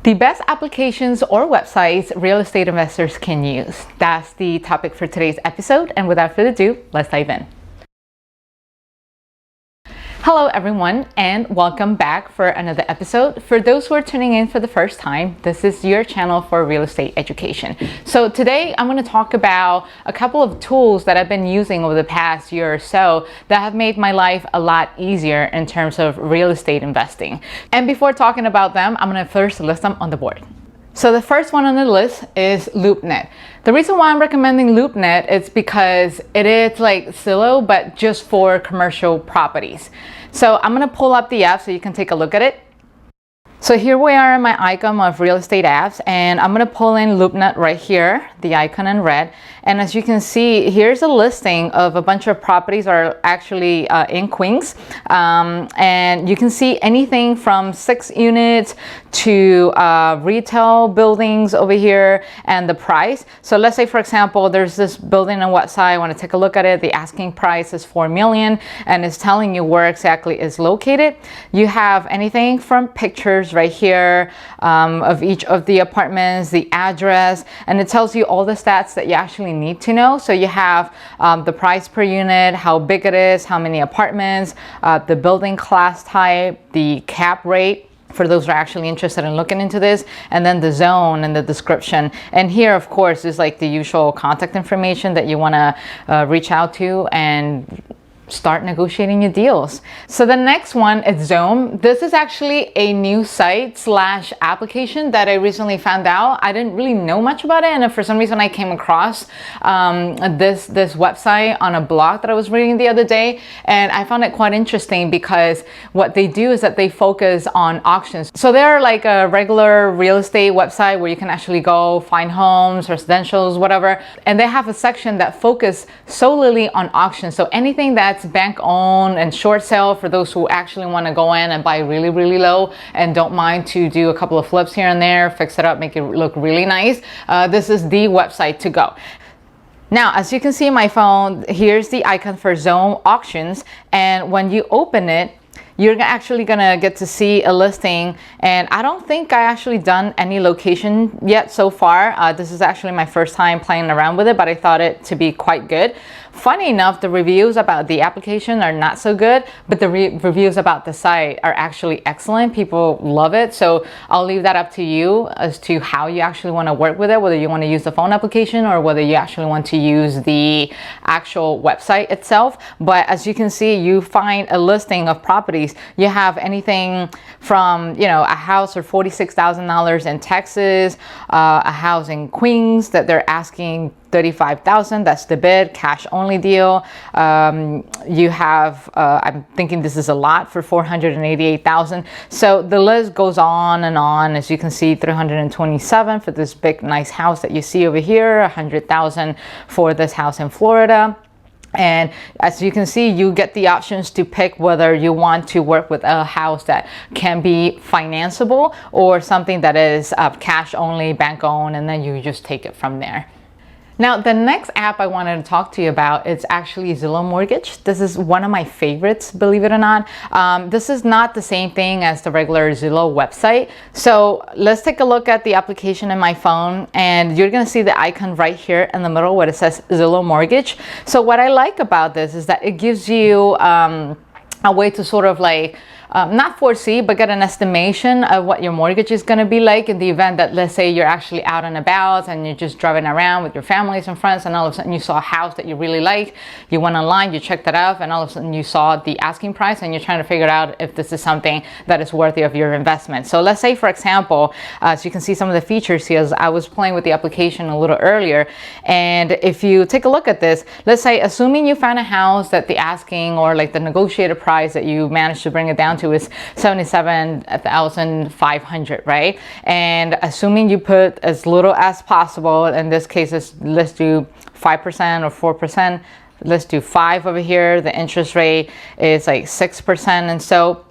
The best applications or websites real estate investors can use. That's the topic for today's episode. And without further ado, let's dive in. Hello everyone, and welcome back for another episode. For those who are tuning in for the first time, this is your channel for real estate education. So today I'm going to talk about a couple of tools that I've been using over the past year or so that have made my life a lot easier in terms of real estate investing. And before talking about them, I'm going to first list them on the board. So the first one on the list is Loopnet. The reason why I'm recommending Loopnet is because it is like Zillow, but just for commercial properties. So I'm going to pull up the app so you can take a look at it. So here we are in my icon of real estate apps, and I'm going to pull in Loopnet right here, the icon in red. And as you can see, here's a listing of a bunch of properties are actually in Queens. And you can see anything from 6 units to retail buildings over here and the price. So let's say, for example, there's this building on West Side. I want to take a look at it. The asking price is $4 million, and it's telling you where exactly it's located. You have anything from pictures right here of each of the apartments, the address, and it tells you all the stats that you actually need to know. So you have the price per unit, how big it is, how many apartments, the building class type, the cap rate for those who are actually interested in looking into this, and then the zone and the description. And here, of course, is like the usual contact information that you want to reach out to and start negotiating your deals. So the next one is Xome. This is actually a new site / application that I recently found out. I didn't really know much about it, and for some reason I came across this website on a blog that I was reading the other day, and I found it quite interesting because what they do is that they focus on auctions. So they're like a regular real estate website where you can actually go find homes, residentials, whatever, and they have a section that focus solely on auctions. So anything that's bank owned and short sale for those who actually want to go in and buy really low and don't mind to do a couple of flips here and there, fix it up, make it look really nice. This is the website to go. Now, as you can see on my phone, here's the icon for Xome auctions, and when you open it, you're actually gonna get to see a listing, and I don't think I actually done any location yet so far. This is actually my first time playing around with it, but I thought it to be quite good. Funny enough, the reviews about the application are not so good, but the reviews about the site are actually excellent. People love it. So I'll leave that up to you as to how you actually want to work with it, whether you want to use the phone application or whether you actually want to use the actual website itself. But as you can see, you find a listing of properties. You have anything from, you know, a house for $46,000 in Texas, a house in Queens that they're asking $35,000. That's the bid, cash only deal. You have, I'm thinking this is a lot for $488,000. So the list goes on and on. As you can see, $327,000 for this big, nice house that you see over here, $100,000 for this house in Florida. And as you can see, you get the options to pick whether you want to work with a house that can be financeable or something that is cash only, bank owned, and then you just take it from there. Now, the next app I wanted to talk to you about is actually Zillow Mortgage. This is one of my favorites, believe it or not. This is not the same thing as the regular Zillow website. So let's take a look at the application in my phone, and you're gonna see the icon right here in the middle where it says Zillow Mortgage. So what I like about this is that it gives you a way to sort of like not foresee, but get an estimation of what your mortgage is going to be like in the event that, let's say, you're actually out and about and you're just driving around with your families and friends, and all of a sudden you saw a house that you really like, you went online, you checked it out, and all of a sudden you saw the asking price, and you're trying to figure out if this is something that is worthy of your investment. So let's say, for example, so you can see some of the features here. I was playing with the application a little earlier, and if you take a look at this, let's say, assuming you found a house that the asking or like the negotiated price that you managed to bring it down to is $77,500, right? And assuming you put as little as possible, in this case, let's do 5% or 4%. Let's do 5 over here. The interest rate is like 6%, and so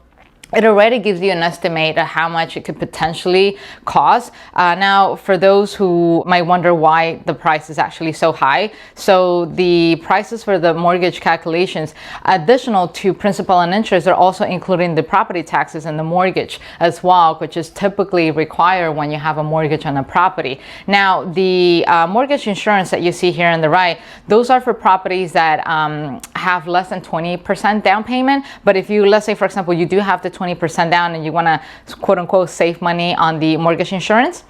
it already gives you an estimate of how much it could potentially cost. Now, for those who might wonder why the price is actually so high, so the prices for the mortgage calculations, additional to principal and interest, are also including the property taxes and the mortgage as well, which is typically required when you have a mortgage on a property. Now, the mortgage insurance that you see here on the right, those are for properties that have less than 20% down payment. But if you, let's say, for example, you do have the 20% down and you want to quote unquote save money on the mortgage insurance,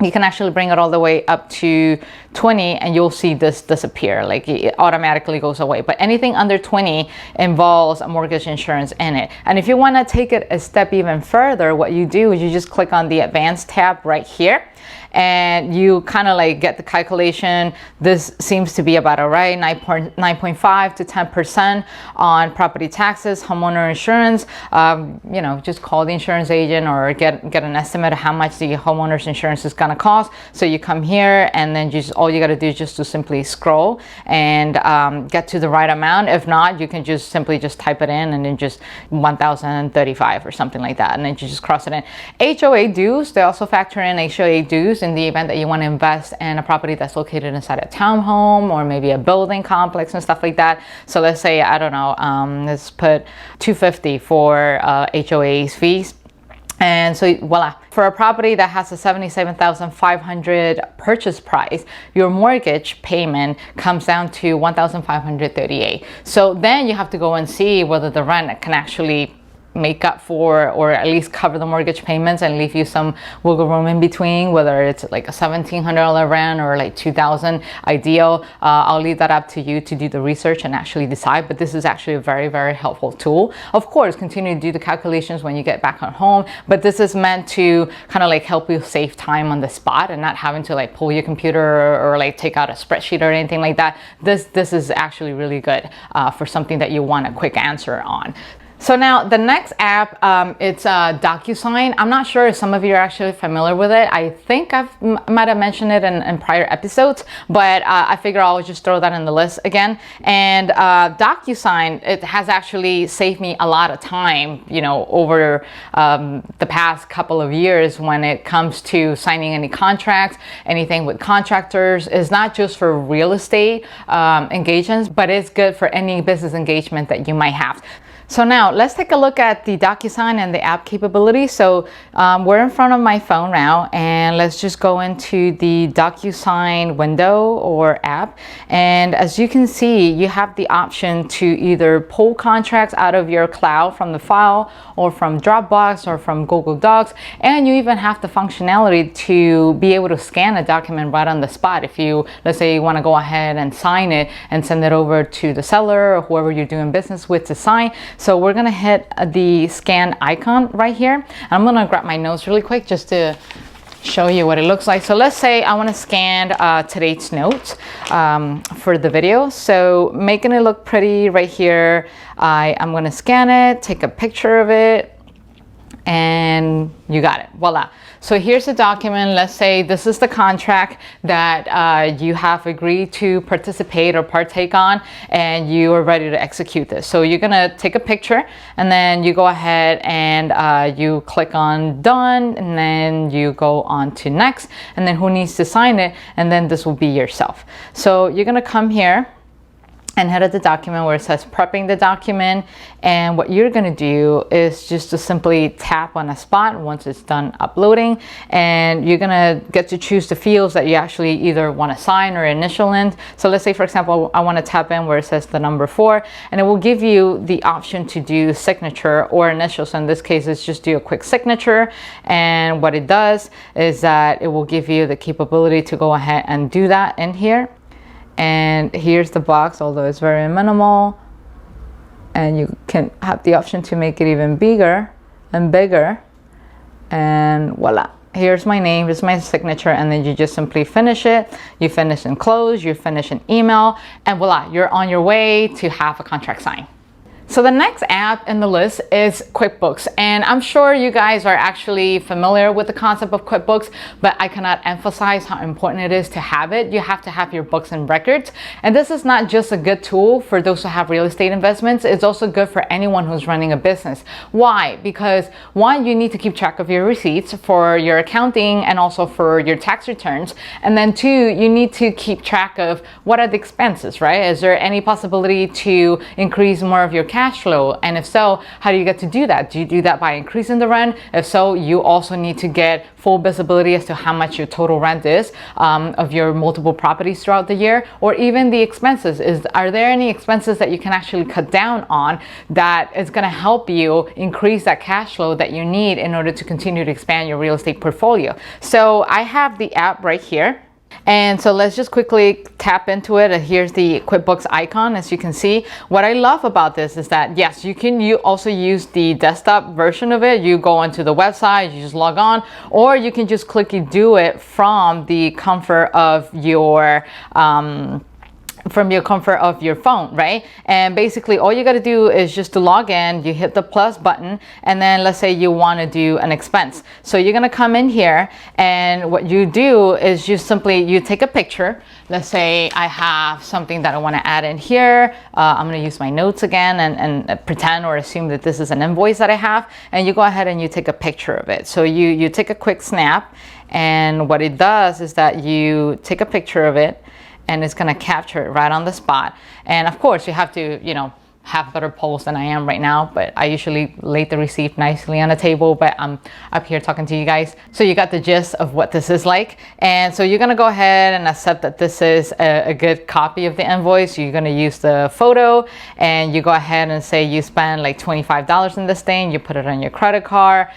you can actually bring it all the way up to 20 and you'll see this disappear. Like it automatically goes away. But anything under 20 involves a mortgage insurance in it. And if you want to take it a step even further, what you do is you just click on the advanced tab right here. And you kind of like get the calculation. This seems to be about all right, 9.5 to 10% on property taxes, homeowner insurance. You know, just call the insurance agent or get an estimate of how much the homeowner's insurance is gonna cost. So you come here and then just all you gotta do is just to simply scroll and get to the right amount. If not, you can just simply just type it in and then just 1,035 or something like that, and then you just cross it in. HOA dues, they also factor in HOA dues in the event that you want to invest in a property that's located inside a townhome or maybe a building complex and stuff like that. So let's say, I don't know, let's put $250 for HOA's fees. And so voila, for a property that has a $77,500 purchase price, your mortgage payment comes down to $1,538. So then you have to go and see whether the rent can actually make up for or at least cover the mortgage payments and leave you some wiggle room in between, whether it's like a $1,700 rent or like $2,000 ideal. I'll leave that up to you to do the research and actually decide, but this is actually a very, very helpful tool. Of course, continue to do the calculations when you get back at home, but this is meant to kind of like help you save time on the spot and not having to like pull your computer or like take out a spreadsheet or anything like that. This is actually really good for something that you want a quick answer on. So now the next app, it's DocuSign. I'm not sure if some of you are actually familiar with it. I think I might have mentioned it in prior episodes, but I figure I'll just throw that in the list again. And DocuSign, it has actually saved me a lot of time, you know, over the past couple of years when it comes to signing any contracts, anything with contractors. It's not just for real estate engagements, but it's good for any business engagement that you might have. So now let's take a look at the DocuSign and the app capability. So we're in front of my phone now, and let's just go into the DocuSign window or app. And as you can see, you have the option to either pull contracts out of your cloud from the file or from Dropbox or from Google Docs. And you even have the functionality to be able to scan a document right on the spot. If you, let's say you want to go ahead and sign it and send it over to the seller or whoever you're doing business with to sign. So we're gonna hit the scan icon right here. I'm gonna grab my notes really quick just to show you what it looks like. So let's say I wanna scan today's notes for the video. So making it look pretty right here, I'm gonna scan it, take a picture of it, and you got it, voila. So here's the document. Let's say this is the contract that you have agreed to participate or partake on, and you are ready to execute this. So you're gonna take a picture, and then you go ahead and you click on done, and then you go on to next, and then who needs to sign it, and then this will be yourself. So you're gonna come here and head at the document where it says prepping the document, and what you're going to do is just to simply tap on a spot once it's done uploading, and you're going to get to choose the fields that you actually either want to sign or initial in. So let's say, for example, I want to tap in where it says the number 4, and it will give you the option to do signature or initial. So in this case, it's just do a quick signature, and what it does is that it will give you the capability to go ahead and do that in here. And here's the box, although it's very minimal, and you can have the option to make it even bigger and bigger, and voila, here's my name, here's my signature, and then you just simply finish it. You finish and close, you finish an email, and voila, you're on your way to have a contract signed. So the next app in the list is QuickBooks, and I'm sure you guys are actually familiar with the concept of QuickBooks, but I cannot emphasize how important it is to have it. You have to have your books and records, and this is not just a good tool for those who have real estate investments, it's also good for anyone who's running a business. Why? Because one, you need to keep track of your receipts for your accounting and also for your tax returns, and then two, you need to keep track of what are the expenses, right? Is there any possibility to increase more of your cash flow? And if so, how do you get to do that? Do you do that by increasing the rent? If so, you also need to get full visibility as to how much your total rent is of your multiple properties throughout the year, or even the expenses. Are there any expenses that you can actually cut down on that is going to help you increase that cash flow that you need in order to continue to expand your real estate portfolio? So I have the app right here. And so let's just quickly tap into it. And here's the QuickBooks icon. As you can see, what I love about this is that yes, you can also use the desktop version of it. You go onto the website, you just log on, or you can just quickly do it from the comfort of your phone, right? And basically all you got to do is just to log in, you hit the plus button, and then let's say you want to do an expense. So you're going to come in here, and what you do is you take a picture. Let's say I have something that I want to add in here. I'm going to use my notes again and pretend or assume that this is an invoice that I have, and you go ahead and you take a picture of it. So you take a quick snap, and what it does is that you take a picture of it, and it's going to capture it right on the spot. And of course you have to, have better polls than I am right now, but I usually lay the receipt nicely on the table, but I'm up here talking to you guys. So you got the gist of what this is like. And so you're gonna go ahead and accept that this is a good copy of the invoice. You're gonna use the photo, and you go ahead and say you spend like $25 in this thing, you put it on your credit card,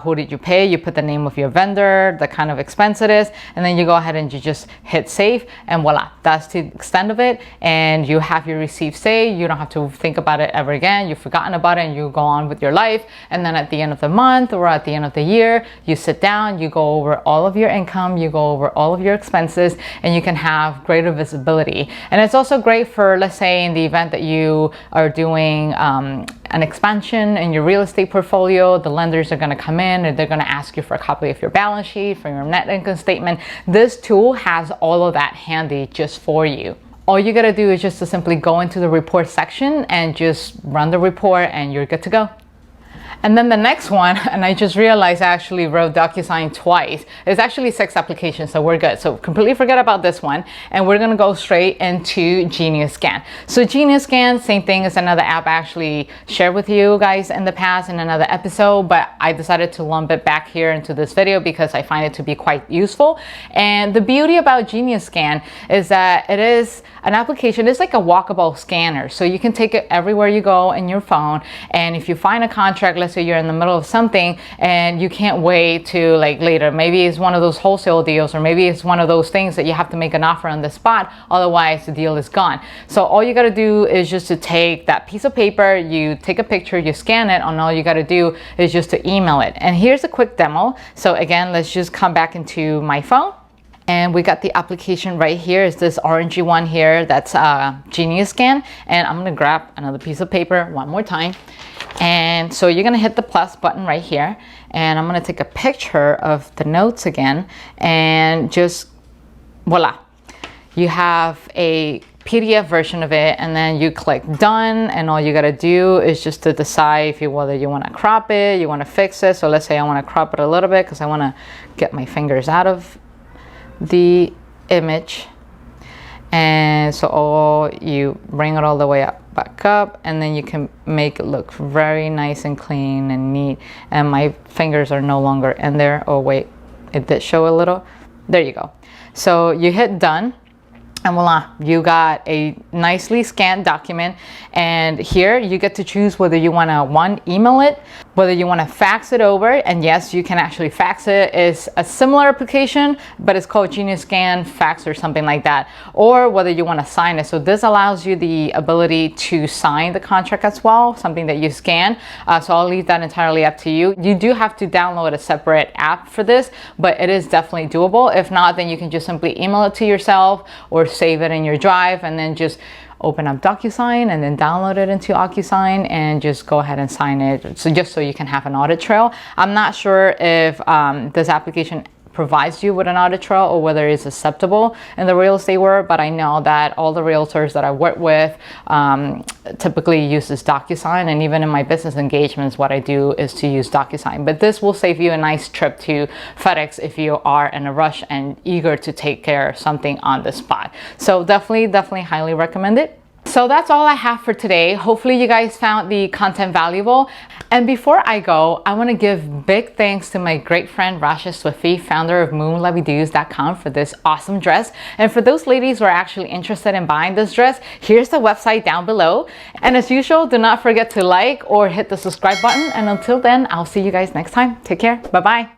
who did you pay, you put the name of your vendor, the kind of expense it is, and then you go ahead and you just hit save, and voila, that's the extent of it. And you have your receipt saved. You don't have to think about it ever again. You've forgotten about it and you go on with your life. And then at the end of the month or at the end of the year, you sit down, you go over all of your income, you go over all of your expenses, and you can have greater visibility. And it's also great for, let's say, in the event that you are doing an expansion in your real estate portfolio, the lenders are going to come in and they're going to ask you for a copy of your balance sheet, for your net income statement. This tool has all of that handy just for you. All you got to do is just to simply go into the report section and just run the report, and you're good to go. And then the next one, and I just realized I actually wrote DocuSign twice. It's actually 6 applications, so we're good. So completely forget about this one, and we're gonna go straight into Genius Scan. So Genius Scan, same thing as another app I actually shared with you guys in the past in another episode, but I decided to lump it back here into this video because I find it to be quite useful. And the beauty about Genius Scan is that it is an application. It's like a walkable scanner, so you can take it everywhere you go in your phone. And if you find a contract, let's say you're in the middle of something and you can't wait to like later, maybe it's one of those wholesale deals, or maybe it's one of those things that you have to make an offer on the spot, otherwise the deal is gone. So all you got to do is just to take that piece of paper, you take a picture, you scan it, and all you got to do is just to email it. And here's a quick demo. So again, let's just come back into my phone. And we got the application right here. Is this orangey one here? That's Genius Scan. And I'm gonna grab another piece of paper one more time. And so you're gonna hit the plus button right here. And I'm gonna take a picture of the notes again. And just voila. You have a PDF version of it, and then you click done, and all you gotta do is just to decide whether you wanna crop it, you wanna fix it. So let's say I wanna crop it a little bit because I wanna get my fingers out of the image. And so you bring it all the way back up, and then you can make it look very nice and clean and neat. And my fingers are no longer in there. Oh wait, it did show a little. There you go. So you hit done, and voila, you got a nicely scanned document. And here you get to choose whether you want to email it, whether you want to fax it over. And yes, you can actually fax it. It's a similar application, but it's called Genius Scan Fax or something like that. Or whether you want to sign it. So this allows you the ability to sign the contract as well, something that you scan. So I'll leave that entirely up to you. You do have to download a separate app for this, but it is definitely doable. If not, then you can just simply email it to yourself or save it in your drive, and then just open up DocuSign and then download it into DocuSign and just go ahead and sign it. So just so you can have an audit trail. I'm not sure if this application provides you with an audit trail or whether it's acceptable in the real estate world, but I know that all the realtors that I work with typically use this DocuSign, and even in my business engagements what I do is to use DocuSign. But this will save you a nice trip to FedEx if you are in a rush and eager to take care of something on the spot. So definitely highly recommend it. So that's all I have for today. Hopefully you guys found the content valuable. And before I go, I want to give big thanks to my great friend Rasha Swifty, founder of MonLaVieDouce.com, for this awesome dress. And for those ladies who are actually interested in buying this dress, here's the website down below. And as usual, do not forget to like or hit the subscribe button. And until then, I'll see you guys next time. Take care. Bye-bye.